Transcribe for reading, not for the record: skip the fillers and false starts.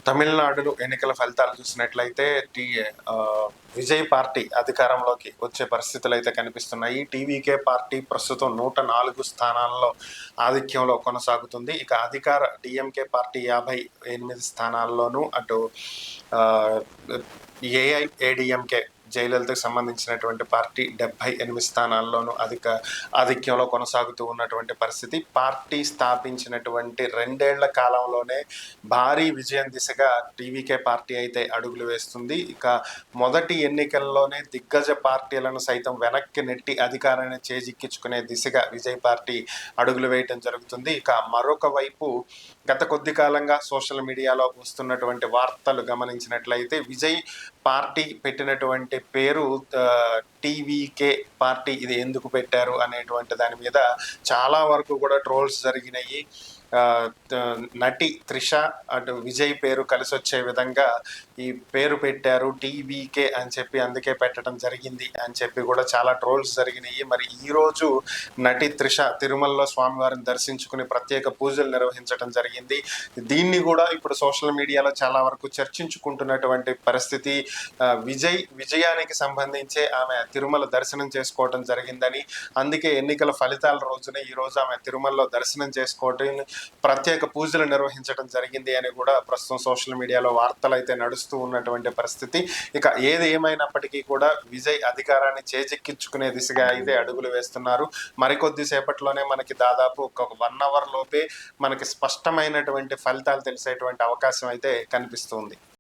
తమిళనాడులో ఎన్నికల ఫలితాలు చూసినట్లయితే విజయ్ పార్టీ అధికారంలోకి వచ్చే పరిస్థితులు అయితే కనిపిస్తున్నాయి. టీవీకే పార్టీ ప్రస్తుతం 104 స్థానాల్లో ఆధిక్యంలో కొనసాగుతుంది. ఇక అధికార డిఎంకే పార్టీ 58 స్థానాల్లోనూ, అటు ఏఐఏడిఎంకే జయలలితకు సంబంధించినటువంటి పార్టీ 78 స్థానాల్లోనూ ఆధిక్యంలో కొనసాగుతూ ఉన్నటువంటి పరిస్థితి. పార్టీ స్థాపించినటువంటి 2 ఏళ్ల కాలంలోనే భారీ విజయం దిశగా టీవీకే పార్టీ అయితే అడుగులు వేస్తుంది. ఇక మొదటి ఎన్నికల్లోనే దిగ్గజ పార్టీలను సైతం వెనక్కి నెట్టి అధికారాన్ని చేజిక్కించుకునే దిశగా విజయ్ పార్టీ అడుగులు వేయటం జరుగుతుంది. ఇక మరొక వైపు గత కొద్ది కాలంగా సోషల్ మీడియాలో వస్తున్నటువంటి వార్తలు గమనించినట్లయితే విజయ్ పార్టీ పెట్టినటువంటి పేరు టీవీకే పార్టీ ఇది ఎందుకు పెట్టారు అనేటువంటి దాని మీద చాలా వరకు కూడా ట్రోల్స్ జరిగినాయి. నటి త్రిష అటు విజయ్ పేరు కలిసి వచ్చే విధంగా ఈ పేరు పెట్టారు టీవీకే అని చెప్పి, అందుకే పెట్టడం జరిగింది అని చెప్పి కూడా చాలా ట్రోల్స్ జరిగినాయి. మరి ఈరోజు నటి త్రిష తిరుమలలో స్వామివారిని దర్శించుకుని ప్రత్యేక పూజలు నిర్వహించడం జరిగింది. దీన్ని కూడా ఇప్పుడు సోషల్ మీడియాలో చాలా వరకు చర్చించుకుంటున్నటువంటి పరిస్థితి. విజయానికి సంబంధించే ఆమె తిరుమల దర్శనం చేసుకోవడం జరిగిందని, అందుకే ఎన్నికల ఫలితాల రోజున ఈరోజు ఆమె తిరుమలలో దర్శనం చేసుకోవటం, ప్రత్యేక పూజలు నిర్వహించడం జరిగింది అని కూడా ప్రస్తుతం సోషల్ మీడియాలో వార్తలు అయితే నడుస్తూ ఉన్నటువంటి పరిస్థితి. ఇక ఏది ఏమైనప్పటికీ కూడా విజయ్ అధికారాన్ని చేజిక్కించుకునే దిశగా అయితే అడుగులు వేస్తున్నారు. మరికొద్ది సేపట్లోనే మనకి దాదాపు ఒక 1 అవర్ లోపే మనకి స్పష్టమైనటువంటి ఫలితాలు తెలిసేటువంటి అవకాశం అయితే కనిపిస్తుంది.